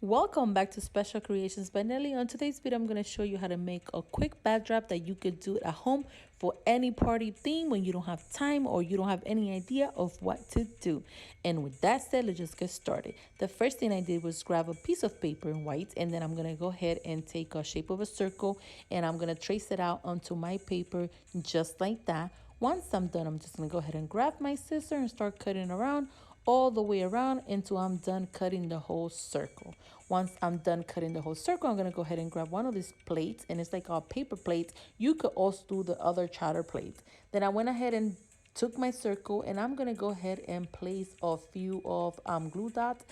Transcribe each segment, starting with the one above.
Welcome back to Special Creations by Nelly. On today's video, I'm going to show you how to make a quick backdrop that you could do at home for any party theme when you don't have time or you don't have any idea of what to do. And with that said, let's just get started. The first thing I did was grab a piece of paper in white, and then I'm going to go ahead and take a shape of a circle, and I'm going to trace it out onto my paper just like that. Once I'm done, I'm just going to go ahead and grab my scissor and start cutting around all the way around until I'm done cutting the whole circle. Once I'm done cutting the whole circle, I'm gonna go ahead and grab one of these plates, and it's like a paper plate. You could also do the other chowder plate. Then I went ahead and took my circle, and I'm gonna go ahead and place a few of glue dots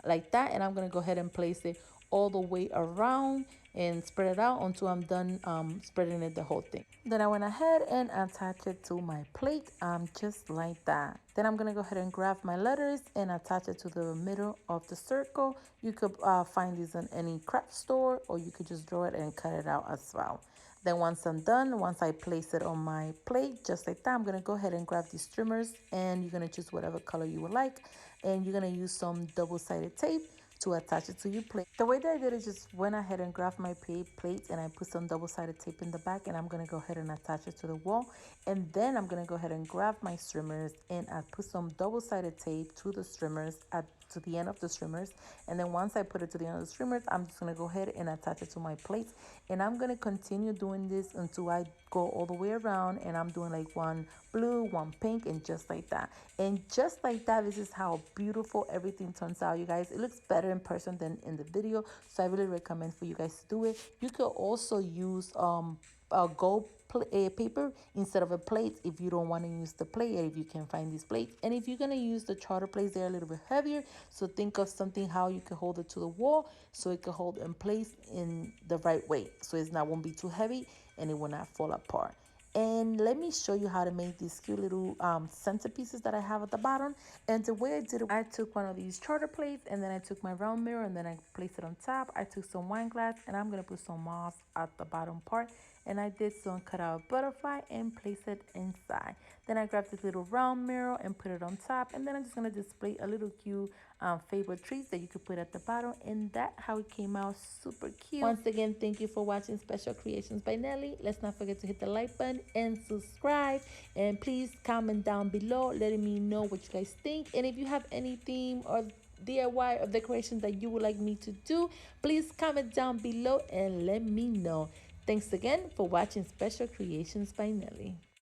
like that, and I'm gonna go ahead and place it all the way around and spread it out until I'm done spreading it the whole thing. Then I went ahead and attached it to my plate just like that. Then I'm gonna go ahead and grab my letters and attach it to the middle of the circle. You could find these in any craft store, or you could just draw it and cut it out as well. Then once I'm done, once I place it on my plate just like that, I'm gonna go ahead and grab these trimmers, and you're gonna choose whatever color you would like, and you're gonna use some double-sided tape to attach it to your plate. The way that I did it, just went ahead and grabbed my plate, and I put some double-sided tape in the back, and I'm gonna go ahead and attach it to the wall. And then I'm gonna go ahead and grab my streamers, and I put some double-sided tape to the streamers to the end of the streamers. And then once I put it to the end of the streamers, I'm just gonna go ahead and attach it to my plate. And I'm gonna continue doing this until I go all the way around, and I'm doing like one blue, one pink, and just like that. And just like that, this is how beautiful everything turns out, you guys. It looks better in person than in the video, so I really recommend for you guys to do it. You could also use a gold paper instead of a plate if you don't want to use the plate, if you can find these plates. And if you're going to use the charter plates, they're a little bit heavier, so think of something how you can hold it to the wall so it can hold in place in the right way, so it's not won't be too heavy and it will not fall apart. And let me show you how to make these cute little centerpieces that I have at the bottom. And the way I did it, I took one of these charter plates, and then I took my round mirror, and then I placed it on top. I took some wine glass, and I'm going to put some moss at the bottom part. And I did some cut out butterfly and place it inside. Then I grabbed this little round mirror and put it on top. And then I'm just going to display a little cute favorite trees that you could put at the bottom. And that's how it came out, super cute. Once again, thank you for watching Special Creations by Nelly. Let's not forget to hit the like button and subscribe. And please comment down below letting me know what you guys think. And if you have any theme or DIY or decoration that you would like me to do, please comment down below and let me know. Thanks again for watching Special Creations by Nelly.